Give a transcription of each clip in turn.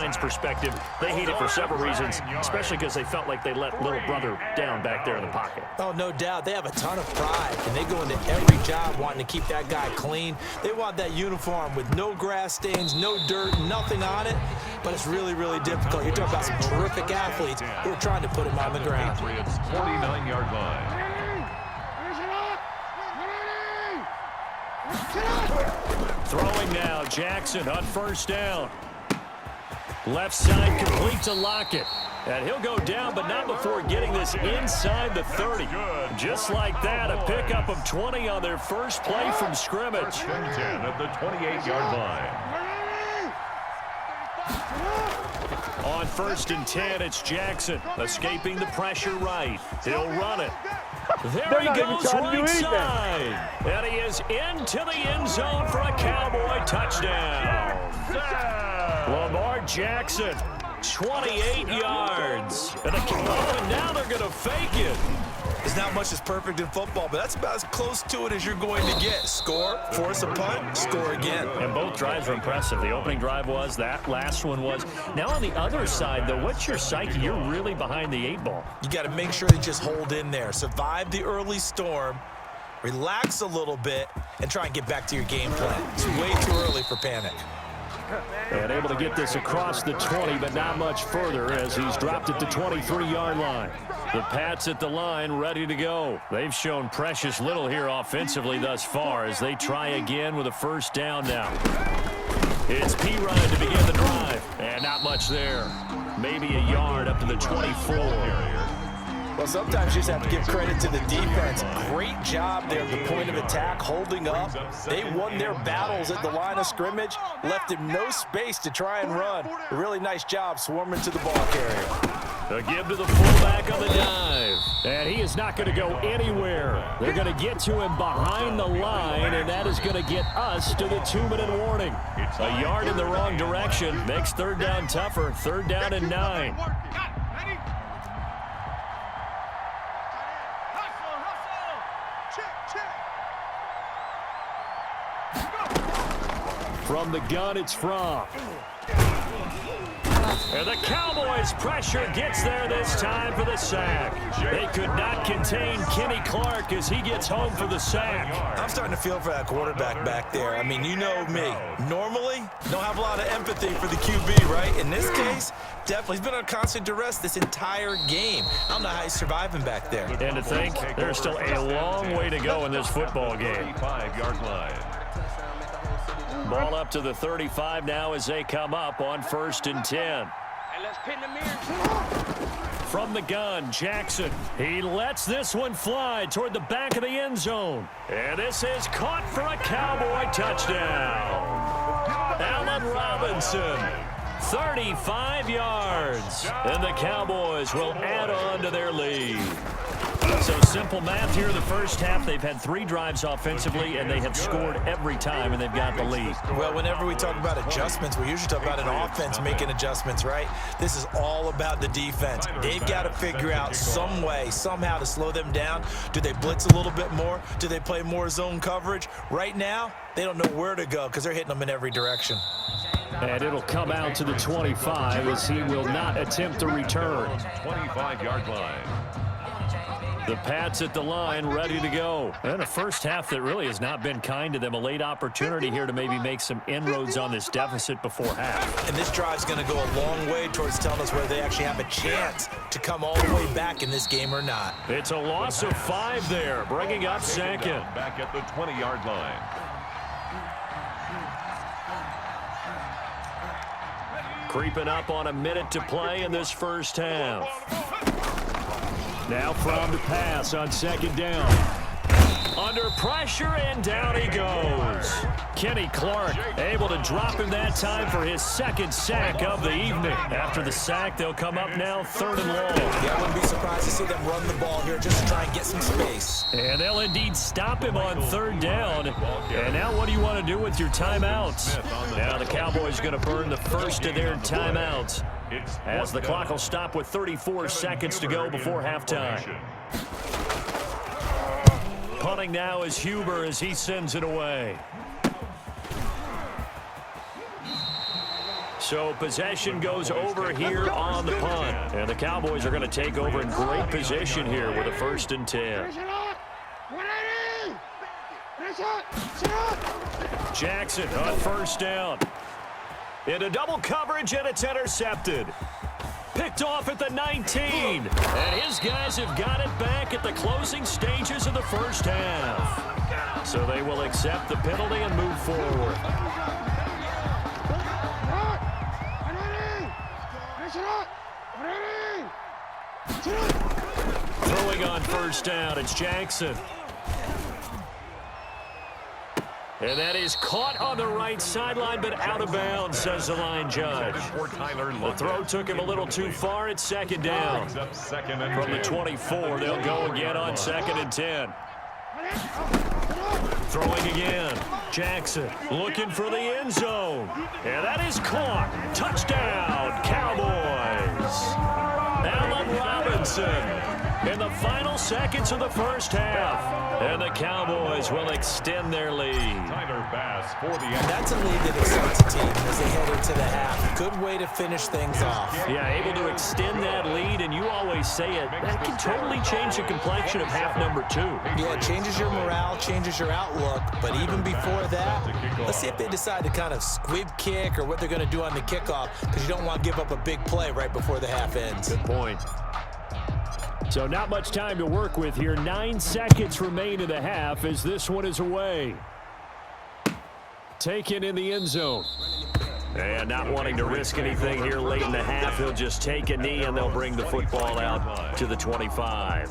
sidelines perspective, they hate it for several reasons, especially because they felt like they let little brother down back there in the pocket. Oh, no doubt. They have a ton of pride, and they go into every job wanting to keep that guy clean. They want that uniform with no grass stains, no dirt, nothing on it, but it's really, really difficult. You're talking about some terrific athletes who are trying to put him on the ground. 49-yard line. Throwing now, Jackson on first down. Left side complete to Lockett. And he'll go down, but not before getting this inside the 30. Just like that, a pickup of 20 on their first play from scrimmage. 10 at the 28-yard line. On first and 10, it's Jackson, escaping the pressure right. He'll run it. There he goes right side. And he is into the end zone for a Cowboy touchdown. Lamar Jackson, 28 yards. And now they're going to fake it. There's not much that's perfect in football, but that's about as close to it as you're going to get. Score, force a punt, score again. And both drives were impressive. The opening drive was, that last one was. Now on the other side, though, what's your psyche? You're really behind the 8-ball. You got to make sure they just hold in there. Survive the early storm, relax a little bit, and try and get back to your game plan. It's way too early for panic. And able to get this across the 20, but not much further as he's dropped at the 23-yard line. The Pats at the line ready to go. They've shown precious little here offensively thus far as they try again with a first down now. It's P-Ryan to begin the drive. And not much there. Maybe a yard up to the 24. Well, sometimes you just have to give credit to the defense. Great job there at the point of attack, holding up. They won their battles at the line of scrimmage, left him no space to try and run. A really nice job swarming to the ball carrier. A give to the fullback on the dive. And he is not going to go anywhere. They're going to get to him behind the line, and that is going to get us to the 2-minute warning. A yard in the wrong direction makes third down tougher. Third down and 9. From the gun, it's Fromm. And the Cowboys' pressure gets there this time for the sack. They could not contain Kenny Clark as he gets home for the sack. I'm starting to feel for that quarterback back there. I mean, you know me. Normally, don't have a lot of empathy for the QB, right? In this case, definitely. He's been on constant duress this entire game. I don't know how he's surviving back there. And to think, there's still a long way to go in this football game. 35-yard line. Ball up to the 35 now as they come up on first and 10. From the gun, Jackson. He lets this one fly toward the back of the end zone. And this is caught for a Cowboy touchdown. Allen Robinson, 35 yards. And the Cowboys will add on to their lead. So simple math here in the first half. They've had 3 drives offensively, and they have scored every time, and they've got the lead. Well, whenever we talk about adjustments, we usually talk about an offense making adjustments, right? This is all about the defense. They've got to figure out some way, somehow to slow them down. Do they blitz a little bit more? Do they play more zone coverage? Right now, they don't know where to go because they're hitting them in every direction. And it'll come out to the 25 as he will not attempt to return. 25-yard line. The Pats at the line, ready to go. And a first half that really has not been kind to them. A late opportunity here to maybe make some inroads on this deficit before half. And this drive's going to go a long way towards telling us whether they actually have a chance to come all the way back in this game or not. It's a loss of 5 there, bringing up second. Back at the 20-yard line. Creeping up on a minute to play in this first half. Now Fromm to pass on second down. Under pressure, and down he goes. Kenny Clark able to drop him that time for his second sack of the evening. After the sack, they'll come up now third and long. Yeah, I wouldn't be surprised to see them run the ball here just to try and get some space. And they'll indeed stop him on third down. And now what do you want to do with your timeouts? Now the Cowboys going to burn the first of their timeouts, as the clock will stop with 34 seconds to go before halftime. Punting now is Huber as he sends it away. So possession goes over here on the punt. And the Cowboys are going to take over in great position here with a 1st and 10. Jackson on 1st down. Into double coverage, and it's intercepted. Picked off at the 19. And his guys have got it back at the closing stages of the 1st half. So they will accept the penalty and move forward. Throwing on 1st down, it's Jackson. And that is caught on the right sideline, but out of bounds, says the line judge. The throw took him a little too far. It's 2nd down. From the 24, they'll go again on 2nd and 10. Throwing again. Jackson looking for the end zone. And that is caught. Touchdown, Cowboys. Allen Robinson in the final seconds of the 1st half. And the Cowboys will extend their lead. That's a lead that excites a team as they head into the half. Good way to finish things off. Yeah, able to extend that lead, and you always say it, that can totally change the complexion of half number 2. Yeah, it changes your morale, changes your outlook, but even before that, let's see if they decide to kind of squib kick or what they're going to do on the kickoff, because you don't want to give up a big play right before the half ends. Good point. So not much time to work with here. 9 seconds remain in the half as this one is away. Taken in the end zone. And not wanting to risk anything here late in the half, he'll just take a knee and they'll bring the football out to the 25.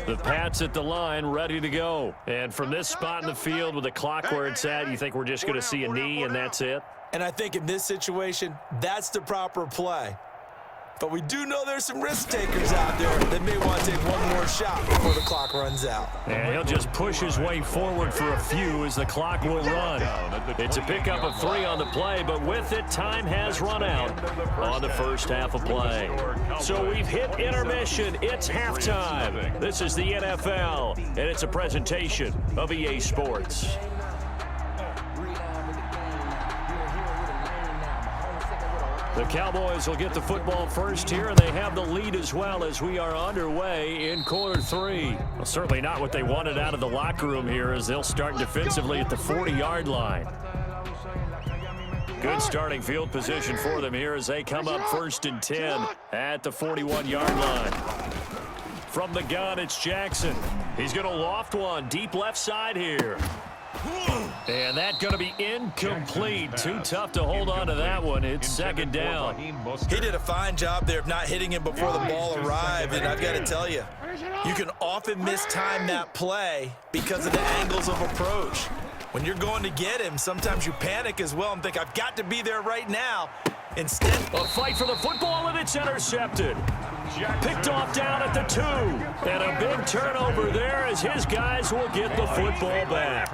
The Pats at the line, ready to go. And from this spot in the field with the clock where it's at, you think we're just going to see a knee and that's it? And I think in this situation, that's the proper play. But we do know there's some risk takers out there that may want to take one more shot before the clock runs out. And he'll just push his way forward for a few as the clock will run. It's a pickup of 3 on the play, but with it, time has run out on the 1st half of play. So we've hit intermission. It's halftime. This is the NFL, and it's a presentation of EA Sports. The Cowboys will get the football first here, and they have the lead as well as we are underway in quarter 3. Well, certainly not what they wanted out of the locker room here as they'll start defensively at the 40-yard line. Good starting field position for them here as they come up 1st and 10 at the 41-yard line. From the gun, it's Jackson. He's going to loft one deep left side here. And that's going to be incomplete. Too tough to hold on to that one. It's 2nd down. He did a fine job there of not hitting him before the ball arrived. And I've got to tell you, you can often mistime that play because of the angles of approach. When you're going to get him, sometimes you panic as well and think, I've got to be there right now. Instead, a fight for the football, and it's intercepted. Picked off down at the 2. And a big turnover there as his guys will get the football back.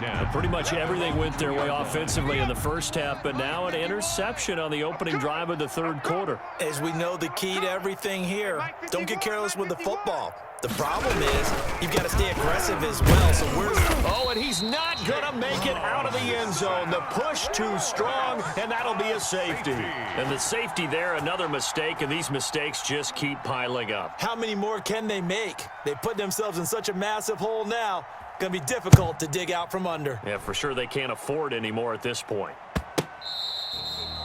And pretty much everything went their way offensively in the 1st half, but now an interception on the opening drive of the 3rd quarter. As we know, the key to everything here, don't get careless with the football. The problem is you've got to stay aggressive as well. So oh, and he's not going to make it out of the end zone. The push too strong, and that'll be a safety. And the safety there, another mistake, and these mistakes just keep piling up. How many more can they make? They put themselves in such a massive hole now. Going to be difficult to dig out from under. Yeah, for sure they can't afford anymore at this point.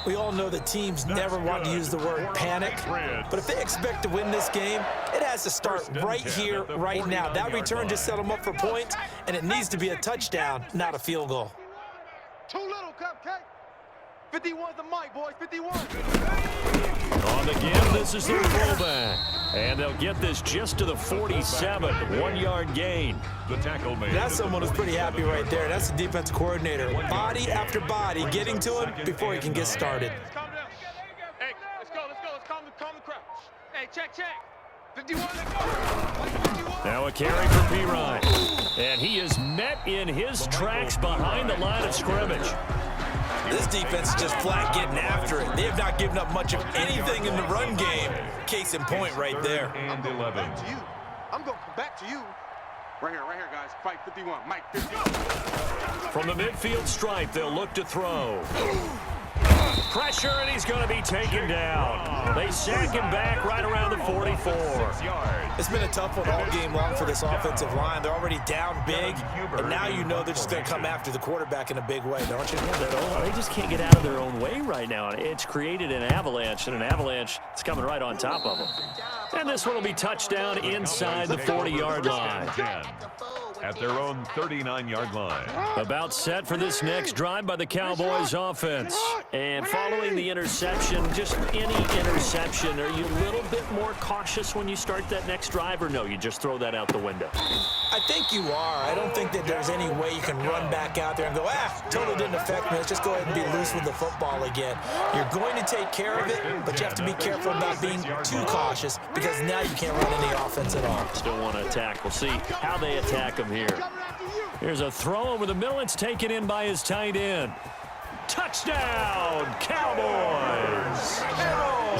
We all know the teams never want to use the word panic, but if they expect to win this game, it has to start right here, right now. That return just set them up for points, and it needs to be a touchdown, not a field goal. Too little, Cupcake. 51's the mic, boys. 51. On the give, this is their fullback. And they'll get this just to the 47, 1-yard gain. That's someone who's pretty happy right there. That's the defensive coordinator. Body after body getting to him before he can get started. Calm down. Hey, let's go. Let's calm the crowd. Hey, check. 51, let's go. Now a carry for P. And he is met in his tracks behind the line of scrimmage. This defense is just flat getting after it. They have not given up much of anything in the run game. Case in point right there. I'm going to come back to you. Right here, guys. Fight 51. Mike, 51. From the midfield stripe, they'll look to throw. Pressure, and he's going to be taken down. They sack him back right around the 44. It's been a tough one all game long for this offensive line. They're already down big, and now you know they're just going to come after the quarterback in a big way, don't you? They just can't get out of their own way right now. It's created an avalanche, and an avalanche is coming right on top of them. And this one will be touchdown inside the 40-yard line. At their own 39-yard line. About set for this next drive by the Cowboys offense. And following the interception, just any interception, are you a little bit more cautious when you start that next drive, or no, you just throw that out the window? I think you are. I don't think that there's any way you can run back out there and go, totally didn't affect me. Let's just go ahead and be loose with the football again. You're going to take care of it, but you have to be careful about being too cautious because now you can't run any offense at all. Still want to attack. We'll see how they attack him here. Here's a throw over the middle. It's taken in by his tight end. Touchdown, Cowboys!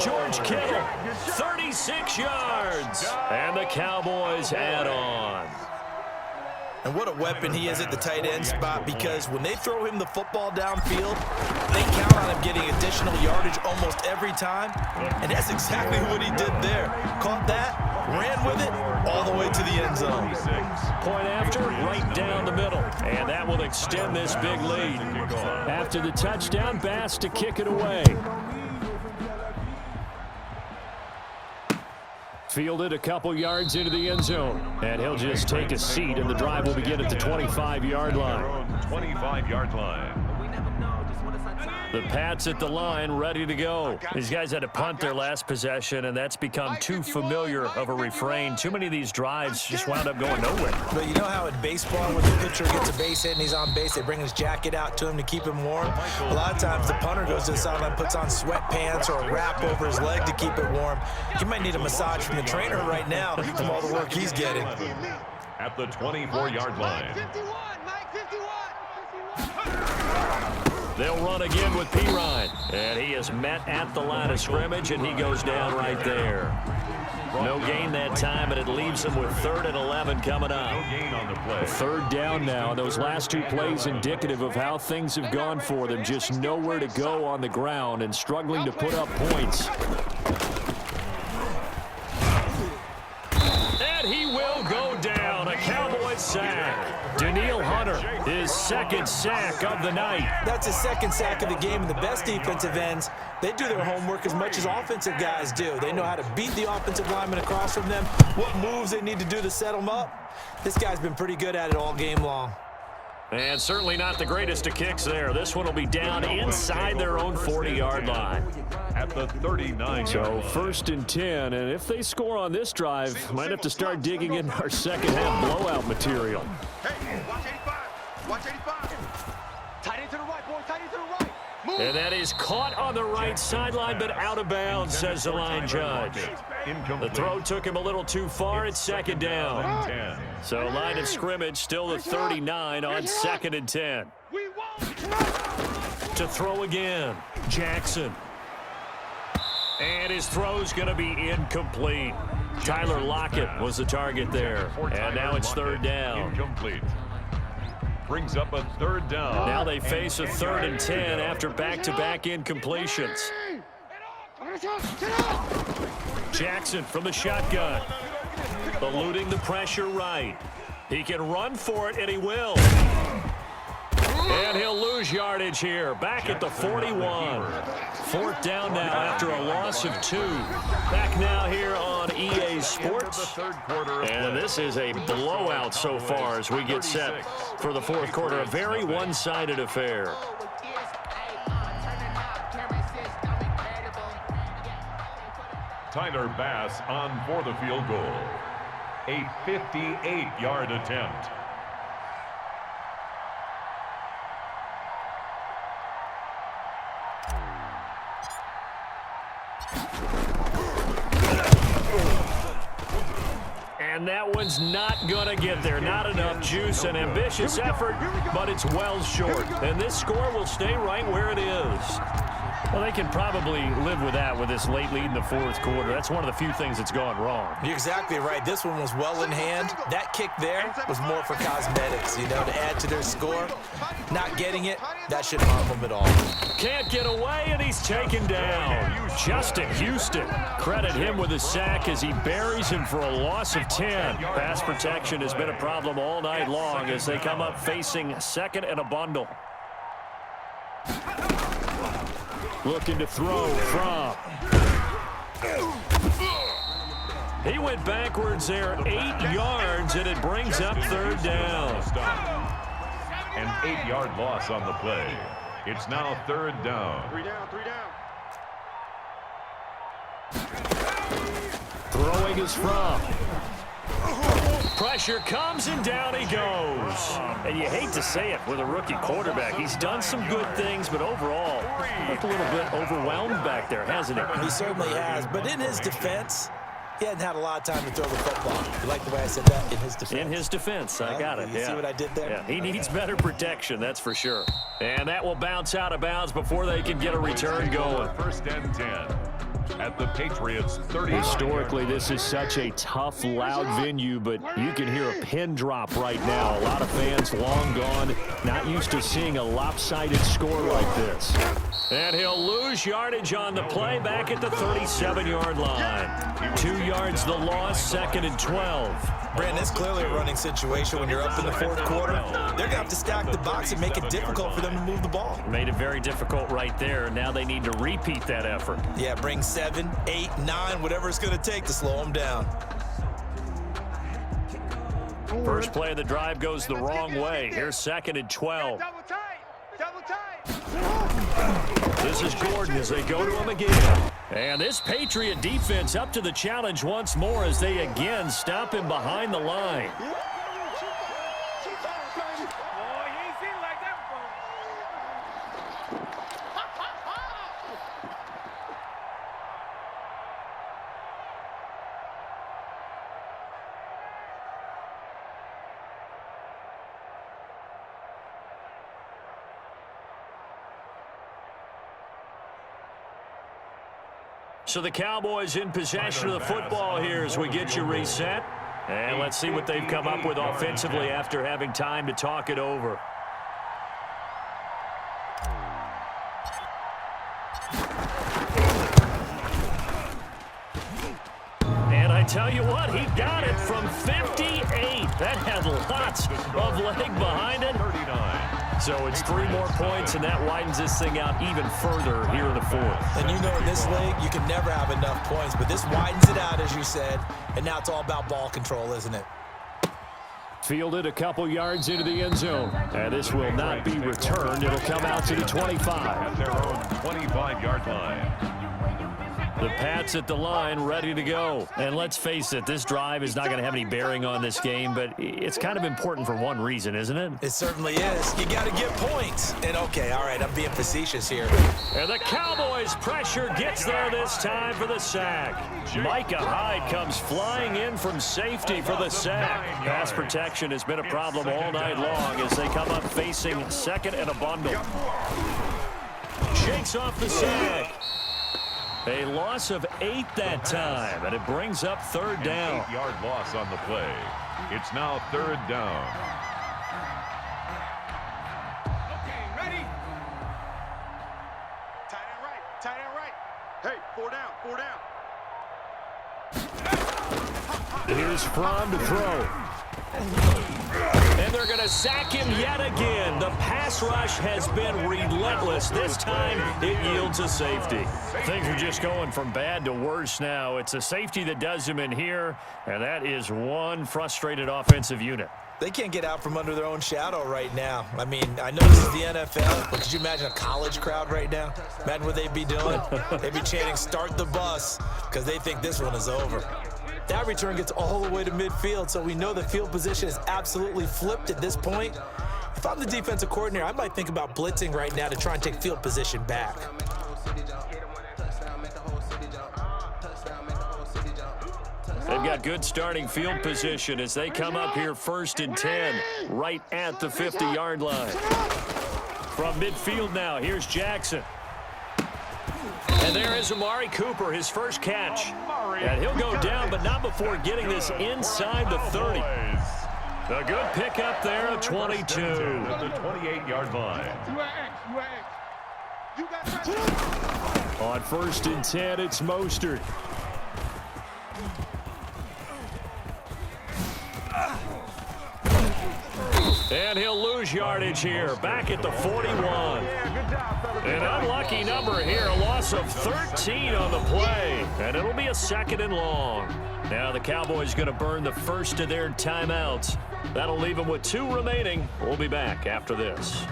George Kittle, 36 yards. And the Cowboys add on. And what a weapon he is at the tight end spot, because when they throw him the football downfield, they count on him getting additional yardage almost every time. And that's exactly what he did there. Caught that, ran with it, all the way to the end zone. Point after, right down the middle. And that will extend this big lead. After the touchdown, Bass to kick it away. Fielded a couple yards into the end zone. And he'll just take a seat, and the drive will begin at the 25-yard line. 25-yard line. The Pats at the line, ready to go. These guys had to punt their last possession, and that's become too familiar of a refrain. Too many of these drives just wound up going nowhere. But you know how in baseball, when the pitcher gets a base hit and he's on base, they bring his jacket out to him to keep him warm? A lot of times the punter goes to the sideline, puts on sweatpants or a wrap over his leg to keep it warm. He might need a massage from the trainer right now from all the work he's getting. At the 24-yard line. Mike, 51. They'll run again with Pirine. And he is met at the line of scrimmage, and he goes down right there. No gain that time, and it leaves him with 3rd and 11 coming up. No gain on the play. 3rd down now. Those last 2 plays indicative of how things have gone for them. Just nowhere to go on the ground and struggling to put up points. And he will go down. A Cowboys sack. Daniil Hunter, his 2nd sack of the night. That's his 2nd sack of the game, and the best defensive ends, they do their homework as much as offensive guys do. They know how to beat the offensive lineman across from them, what moves they need to do to set them up. This guy's been pretty good at it all game long. And certainly not the greatest of kicks there. This one will be down inside their own 40-yard line. At the 39-yard So line. 1st and 10, and if they score on this drive, might have to start digging in our second-half blowout material. Hey, watch 85. Watch 85. Tight end to the right, boy. Tight end to the right. Move. And that is caught on the right sideline, but out of bounds, says the line judge. The throw took him a little too far. It's 2nd down. So line of scrimmage, still the 39 on 2nd and 10. We won. To throw again, Jackson. And his throw's going to be incomplete. Tyler Lockett was the target there. And now it's 3rd down. Incomplete. Brings up a 3rd down. Now they face a 3rd and 10 after back-to-back incompletions. Jackson from the shotgun. Eluding the pressure right. He can run for it, and he will. And he'll lose yardage here. Back at the 41. 4th down now after a loss of 2. Back now here on EA Sports. And this is a blowout so far as we get set for the 4th quarter. A very one-sided affair. Tyler Bass on for the field goal. A 58-yard attempt. And that one's not going to get there. Not enough juice. An ambitious effort, but it's well short. And this score will stay right where it is. Well, they can probably live with that with this late lead in the fourth quarter. That's one of the few things that's gone wrong. You're exactly right. This one was well in hand. That kick there was more for cosmetics, to add to their score. Not getting it, that shouldn't harm them at all. Can't get away, and he's taken down. Justin Houston, credit him with a sack as he buries him for a loss of 10. Pass protection has been a problem all night long as they come up facing second and a bundle. Looking to throw from. He went backwards there 8 yards, and it brings up third down. An 8-yard loss on the play. It's now third down. 3 down, 3 down. Throwing is from. Pressure comes, and down he goes. And you hate to say it with a rookie quarterback. He's done some good things, but overall, looked a little bit overwhelmed back there, hasn't he? He certainly has, but in his defense, he hadn't had a lot of time to throw the football. You like the way I said that? In his defense. In his defense, I got it. You see what I did there? Yeah, he needs better protection, that's for sure. And that will bounce out of bounds before they can get a return going. First and 10 at the Patriots 30. Historically, this is such a tough, loud venue, but you can hear a pin drop right now. A lot of fans long gone, not used to seeing a lopsided score like this. And he'll lose yardage on the play back at the 37-yard line. 2 yards the loss, second and 12. Brandon, it's clearly a running situation when you're up in the fourth quarter. They're going to have to stack the box and make it difficult for them to move the ball. Made it very difficult right there. Now they need to repeat that effort. Yeah, bring 7, 8, 9, whatever it's going to take to slow them down. First play of the drive goes the wrong way. Here's second and 12. Double tight. Double tight. This is Gordon as they go to him again. And this Patriot defense up to the challenge once more as they again stop him behind the line. Boy, you ain't seen it like that before. So the Cowboys in possession of the football here as we get you reset. And let's see what they've come up with offensively after having time to talk it over. And I tell you what, he got it from 58. That had lots of leg behind it. 39. So it's 3 more points, and that widens this thing out even further here in the fourth. And you know in this league, you can never have enough points, but this widens it out, as you said, and now it's all about ball control, isn't it? Fielded a couple yards into the end zone. And this will not be returned. It'll come out to the 25. At their own 25-yard line. The Pats at the line, ready to go. And let's face it, this drive is not going to have any bearing on this game, but it's kind of important for one reason, isn't it? It certainly is. You got to get points. And, okay, all right, I'm being facetious here. And the Cowboys' pressure gets there this time for the sack. Micah Hyde comes flying in from safety for the sack. Pass protection has been a problem all night long as they come up facing second and a bundle. Shakes off the sack. A loss of 8 that time, and it brings up third down. 8-yard loss on the play. It's now third down. Okay, ready? Tight end right. Tight end right. Hey, 4 down. 4 down. Here's Fromm to throw. And they're going to sack him yet again. The pass rush has been relentless. This time, it yields a safety. Things are just going from bad to worse now. It's a safety that does him in here, and that is one frustrated offensive unit. They can't get out from under their own shadow right now. I mean, I know this is the NFL, but could you imagine a college crowd right now? Imagine what they'd be doing. They'd be chanting, "Start the bus," because they think this one is over. That return gets all the way to midfield, so we know the field position is absolutely flipped at this point. If I'm the defensive coordinator, I might think about blitzing right now to try and take field position back. They've got good starting field position as they come up here first and 10, right at the 50-yard line. From midfield now, here's Jackson. And there is Amari Cooper, his first catch. And he'll go down, but not before getting this inside the 30. A good pickup there at 22. At the 28-yard line. On 1st and 10, it's Mostert. And he'll lose yardage here, back at the 41. An unlucky number here, a loss of 13 on the play. And it'll be a 2nd and long. Now the Cowboys going to burn the first of their timeouts. That'll leave them with 2 remaining. We'll be back after this.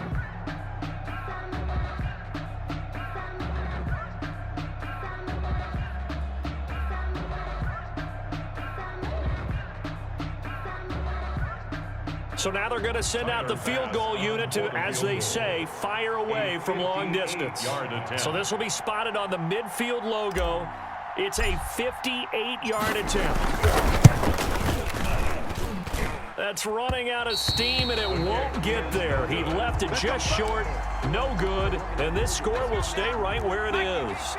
So now they're going to send out the field goal unit to, as they say, fire away from long distance. So this will be spotted on the midfield logo. It's a 58-yard attempt. That's running out of steam, and it won't get there. He left it just short, no good, and this score will stay right where it is.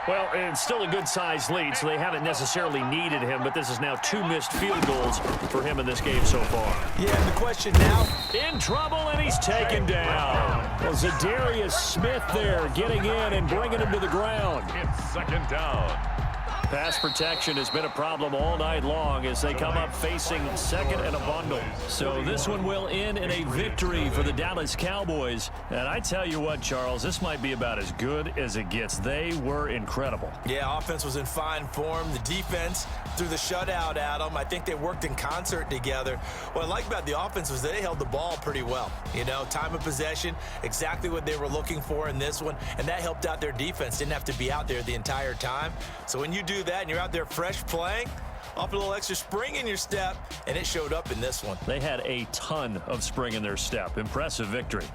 Well, it's still a good-sized lead, so they haven't necessarily needed him, but this is now 2 missed field goals for him in this game so far. Yeah, and the question now. In trouble, and he's taken down. Well, Zadarius Smith there getting in and bringing him to the ground. It's 2nd down. Pass protection has been a problem all night long as they come up facing 2nd and a bundle. So this one will end in a victory for the Dallas Cowboys. And I tell you what, Charles, this might be about as good as it gets. They were incredible. Yeah, offense was in fine form. The defense threw the shutout at them. I think they worked in concert together. What I like about the offense was they held the ball pretty well. You know, time of possession, exactly what they were looking for in this one. And that helped out their defense. Didn't have to be out there the entire time. So when you do that and you're out there fresh playing, off a little extra spring in your step, and it showed up in this one. They had a ton of spring in their step. Impressive victory.